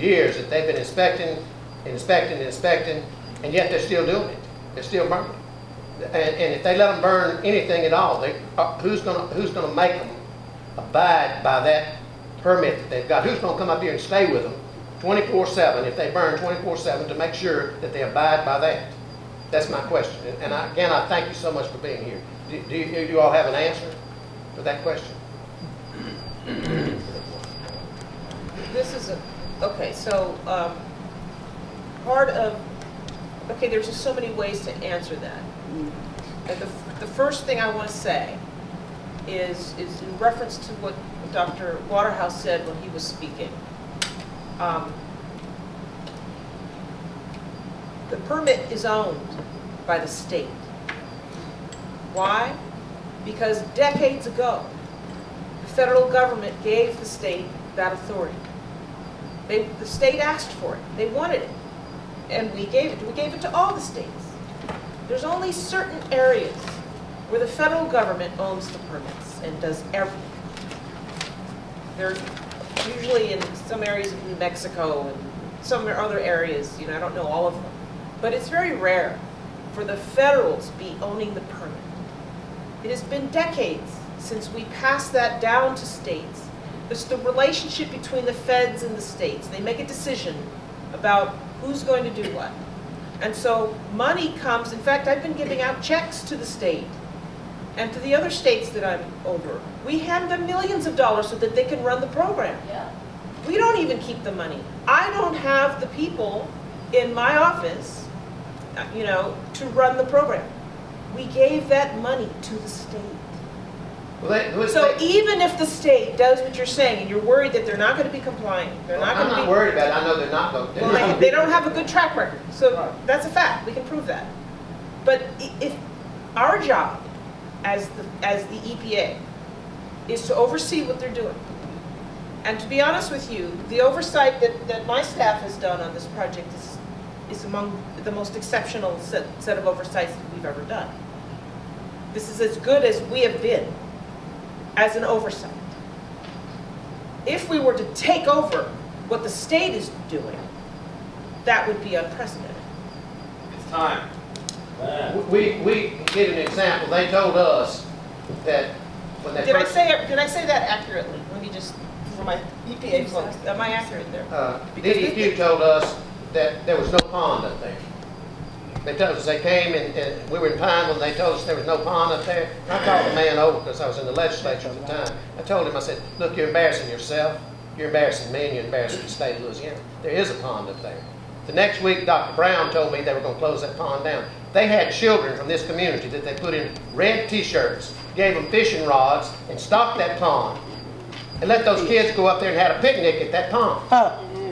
years that they've been inspecting, and yet they're still doing it. They're still burning. And if they let them burn anything at all, who's gonna make them abide by that permit that they've got? Who's gonna come up here and stay with them 24/7 if they burn 24/7 to make sure that they abide by that? That's my question. And again, I thank you so much for being here. Do you all have an answer for that question? This is okay, so part of, okay, there's just so many ways to answer that. And the first thing I want to say is in reference to what Dr. Waterhouse said when he was speaking. The permit is owned by the state. Why? Because decades ago, the federal government gave the state that authority. The state asked for it. They wanted it. And we gave it. We gave it to all the states. There's only certain areas where the federal government owns the permits and does everything. They're usually in some areas of New Mexico and some other areas, I don't know all of them. But it's very rare for the federals to be owning the permit. It has been decades since we passed that down to states. It's the relationship between the feds and the states. They make a decision about who's going to do what. And so money comes, in fact, I've been giving out checks to the state and to the other states that I'm over. We hand them millions of dollars so that they can run the program. Yeah. We don't even keep the money. I don't have the people in my office, to run the program. We gave that money to the state. So even if the state does what you're saying, and you're worried that they're not going to be compliant, I'm not worried about it. I know they're not going to. Well, they don't have a good track record. So that's a fact. We can prove that. But if our job as the EPA is to oversee what they're doing, and to be honest with you, the oversight that my staff has done on this project is among the most exceptional set of oversights that we've ever done. This is as good as we have been as an oversight. If we were to take over what the state is doing, that would be unprecedented. It's time. We get an example. They told us that when they Did I say that accurately? Let me just, for my EPA folks, am I accurate there? DEQ told us that there was no pond up there. They told us, they came and we were in Pine when they told us there was no pond up there. I called the man over because I was in the legislature at the time. I told him, I said, look, you're embarrassing yourself, you're embarrassing me, and you're embarrassing the state of Louisiana. There is a pond up there. The next week, Dr. Brown told me they were going to close that pond down. They had children from this community that they put in red t-shirts, gave them fishing rods, and stocked that pond, and let those kids go up there and had a picnic at that pond.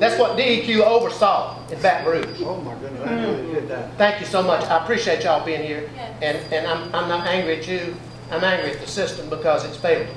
That's what DEQ oversaw in Baton Rouge. Oh my goodness, I really did that. Thank you so much. I appreciate y'all being here. And I'm not angry at you. I'm angry at the system because it's failed.